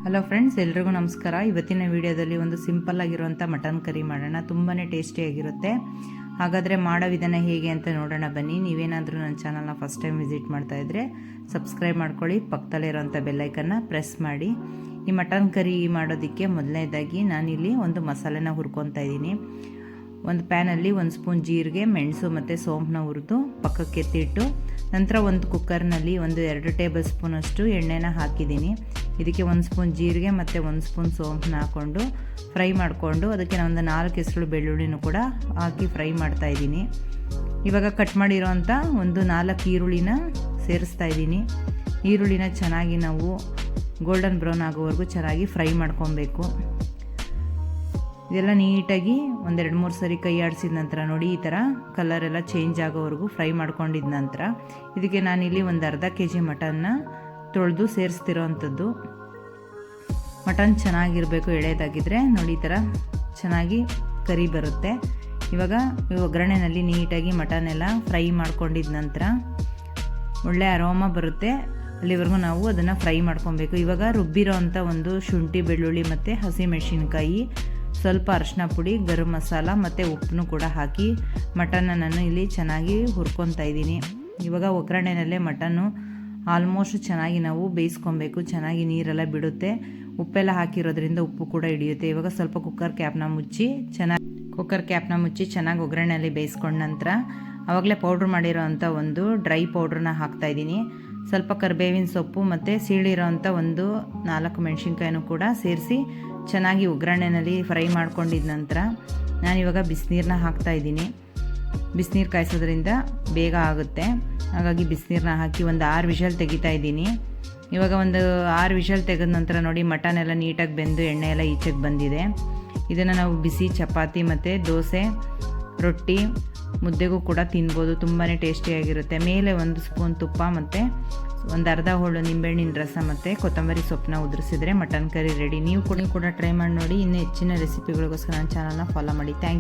Hello friends, ಎಲ್ರಿಗೂ ನಮಸ್ಕಾರ. ಇವತ್ತಿನ ವಿಡಿಯೋದಲ್ಲಿ ಒಂದು ಸಿಂಪಲ್ ಆಗಿರುವಂಥ ಮಟನ್ ಕರಿ ಮಾಡೋಣ. ತುಂಬಾ ಟೇಸ್ಟಿಯಾಗಿರುತ್ತೆ. ಹಾಗಾದರೆ ಮಾಡೋ ವಿಧಾನ ಹೇಗೆ ಅಂತ ನೋಡೋಣ ಬನ್ನಿ. ನೀವೇನಾದರೂ ನನ್ನ ಚಾನಲ್ನ ಫಸ್ಟ್ ಟೈಮ್ ವಿಸಿಟ್ ಮಾಡ್ತಾ ಇದ್ದರೆ ಸಬ್ಸ್ಕ್ರೈಬ್ ಮಾಡ್ಕೊಳ್ಳಿ, ಪಕ್ಕದಲ್ಲಿರೋಂಥ ಬೆಲ್ಲೈಕನ್ನ ಪ್ರೆಸ್ ಮಾಡಿ. ಈ ಮಟನ್ ಕರಿ ಮಾಡೋದಕ್ಕೆ ಮೊದಲನೇದಾಗಿ ನಾನಿಲ್ಲಿ ಒಂದು ಮಸಾಲೆನ ಹುರ್ಕೊತಾ ಇದ್ದೀನಿ. ಒಂದು ಪ್ಯಾನಲ್ಲಿ 1 ಸ್ಪೂನ್ ಜೀರಿಗೆ, ಮೆಣಸು ಮತ್ತು ಸೋಂಪನ್ನ ಹುರಿದು ಪಕ್ಕಕ್ಕೆ ಎತ್ತಿಟ್ಟು, ನಂತರ ಒಂದು ಕುಕ್ಕರ್ನಲ್ಲಿ 2 ಟೇಬಲ್ ಸ್ಪೂನಷ್ಟು ಎಣ್ಣೆನ ಹಾಕಿದ್ದೀನಿ. ಇದಕ್ಕೆ 1 ಸ್ಪೂನ್ ಜೀರಿಗೆ ಮತ್ತು 1 ಸ್ಪೂನ್ ಸೋಂಪನ್ನ ಹಾಕ್ಕೊಂಡು ಫ್ರೈ ಮಾಡಿಕೊಂಡು, ಅದಕ್ಕೆ ನಾನು ಒಂದು 4 ಹೆಸರು ಬೆಳ್ಳುಳ್ಳಿನೂ ಕೂಡ ಹಾಕಿ ಫ್ರೈ ಮಾಡ್ತಾ ಇದ್ದೀನಿ. ಇವಾಗ ಕಟ್ ಮಾಡಿರೋಂಥ ಒಂದು 4 ಈರುಳ್ಳಿನ ಸೇರಿಸ್ತಾ ಇದ್ದೀನಿ. ಈರುಳ್ಳಿನ ಚೆನ್ನಾಗಿ ನಾವು ಗೋಲ್ಡನ್ ಬ್ರೌನ್ ಆಗೋವರೆಗೂ ಚೆನ್ನಾಗಿ ಫ್ರೈ ಮಾಡ್ಕೊಬೇಕು. ಇದೆಲ್ಲ ನೀಟಾಗಿ 2-3 ಸರಿ ಕೈ ಆಡಿಸಿದ ನಂತರ ನೋಡಿ ಈ ಥರ ಕಲರ್ ಎಲ್ಲ ಚೇಂಜ್ ಆಗೋವರೆಗೂ ಫ್ರೈ ಮಾಡ್ಕೊಂಡಿದ್ದ ನಂತರ ಇದಕ್ಕೆ ನಾನಿಲ್ಲಿ ಒಂದು ಅರ್ಧ kg ಮಟನ್ನ ತೊಳೆದು ಸೇರಿಸ್ತಿರೋ ಅಂಥದ್ದು. ಮಟನ್ ಚೆನ್ನಾಗಿರಬೇಕು, ಎಳೆದಾಗಿದ್ದರೆ ನೋಡಿ ಈ ಥರ ಚೆನ್ನಾಗಿ ಕರಿ ಬರುತ್ತೆ. ಇವಾಗ ಒಗ್ಗರಣೆಯಲ್ಲಿ ನೀಟಾಗಿ ಮಟನ್ನೆಲ್ಲ ಫ್ರೈ ಮಾಡ್ಕೊಂಡಿದ್ದ ನಂತರ ಒಳ್ಳೆ ಅರೋಮ ಬರುತ್ತೆ. ಅಲ್ಲಿವರೆಗೂ ನಾವು ಅದನ್ನು ಫ್ರೈ ಮಾಡ್ಕೊಬೇಕು. ಇವಾಗ ರುಬ್ಬಿರೋ ಅಂಥ ಒಂದು ಶುಂಠಿ, ಬೆಳ್ಳುಳ್ಳಿ ಮತ್ತು ಹಸಿಮೆಣಸಿನ್ಕಾಯಿ, ಸ್ವಲ್ಪ ಅರಿಶಿನ ಪುಡಿ, ಗರಂ ಮಸಾಲ ಮತ್ತು ಉಪ್ಪನ್ನು ಕೂಡ ಹಾಕಿ ಮಟನ್ನ ನಾನು ಇಲ್ಲಿ ಚೆನ್ನಾಗಿ ಹುರ್ಕೊತಾ ಇದ್ದೀನಿ. ಇವಾಗ ಒಗ್ಗರಣೆನಲ್ಲೇ ಮಟನ್ನು ಆಲ್ಮೋಸ್ಟ್ ಚೆನ್ನಾಗಿ ನಾವು ಬೇಯಿಸ್ಕೊಬೇಕು. ಚೆನ್ನಾಗಿ ನೀರೆಲ್ಲ ಬಿಡುತ್ತೆ, ಉಪ್ಪೆಲ್ಲ ಹಾಕಿರೋದ್ರಿಂದ ಉಪ್ಪು ಕೂಡ ಹಿಡಿಯುತ್ತೆ. ಇವಾಗ ಸ್ವಲ್ಪ ಕುಕ್ಕರ್ ಕ್ಯಾಪ್ನ ಮುಚ್ಚಿ ಚೆನ್ನಾಗಿ ಒಗ್ಗರಣೆಯಲ್ಲಿ ಬೇಯಿಸ್ಕೊಂಡ ನಂತರ ಆವಾಗಲೇ ಪೌಡ್ರ್ ಮಾಡಿರೋ ಅಂಥ ಒಂದು ಡ್ರೈ ಪೌಡ್ರನ್ನ ಹಾಕ್ತಾಯಿದ್ದೀನಿ. ಸ್ವಲ್ಪ ಕರಿಬೇವಿನ ಸೊಪ್ಪು ಮತ್ತು ಸೀಳಿರೋ ಅಂಥ ಒಂದು 4 ಮೆಣಸಿನ್ಕಾಯಿನೂ ಕೂಡ ಸೇರಿಸಿ ಚೆನ್ನಾಗಿ ಒಗ್ಗರಣೆಯಲ್ಲಿ ಫ್ರೈ ಮಾಡ್ಕೊಂಡಿದ್ದ ನಂತರ ನಾನಿವಾಗ ಬಿಸಿನೀರನ್ನ ಹಾಕ್ತಾಯಿದ್ದೀನಿ. ಬಿಸಿನೀರು ಕಾಯಿಸೋದ್ರಿಂದ ಬೇಗ ಆಗುತ್ತೆ, ಹಾಗಾಗಿ ಬಿಸಿನೀರನ್ನ ಹಾಕಿ ಒಂದು 6 ವಿಷಲ್ ತೆಗಿತಾ ಇದ್ದೀನಿ. ಇವಾಗ ಒಂದು 6 ವಿಷಲ್ ತೆಗೆದ ನಂತರ ನೋಡಿ ಮಟನ್ ಎಲ್ಲ ನೀಟಾಗಿ ಬೆಂದು ಎಣ್ಣೆ ಎಲ್ಲ ಈಚೆಗೆ ಬಂದಿದೆ. ಇದನ್ನು ನಾವು ಬಿಸಿ ಚಪಾತಿ ಮತ್ತು ದೋಸೆ, ರೊಟ್ಟಿ, ಮುದ್ದೆಗೂ ಕೂಡ ತಿನ್ಬೋದು. ತುಂಬಾ ಟೇಸ್ಟಿಯಾಗಿರುತ್ತೆ. ಮೇಲೆ 1 ಸ್ಪೂನ್ ತುಪ್ಪ ಮತ್ತು ಒಂದು ಅರ್ಧ ಹೋಳು ನಿಂಬೆಹಣ್ಣಿನ ರಸ ಮತ್ತು ಕೊತ್ತಂಬರಿ ಸೊಪ್ಪನ್ನ ಉದುರಿಸಿದ್ರೆ ಮಟನ್ ಕರಿ ರೆಡಿ. ನೀವು ಕೂಡ ಟ್ರೈ ಮಾಡಿ ನೋಡಿ. ಇನ್ನೂ ಹೆಚ್ಚಿನ ರೆಸಿಪಿಗಳಿಗೋಸ್ಕರ ನನ್ನ ಚಾನಲ್ನ ಫಾಲೋ ಮಾಡಿ. Thank you.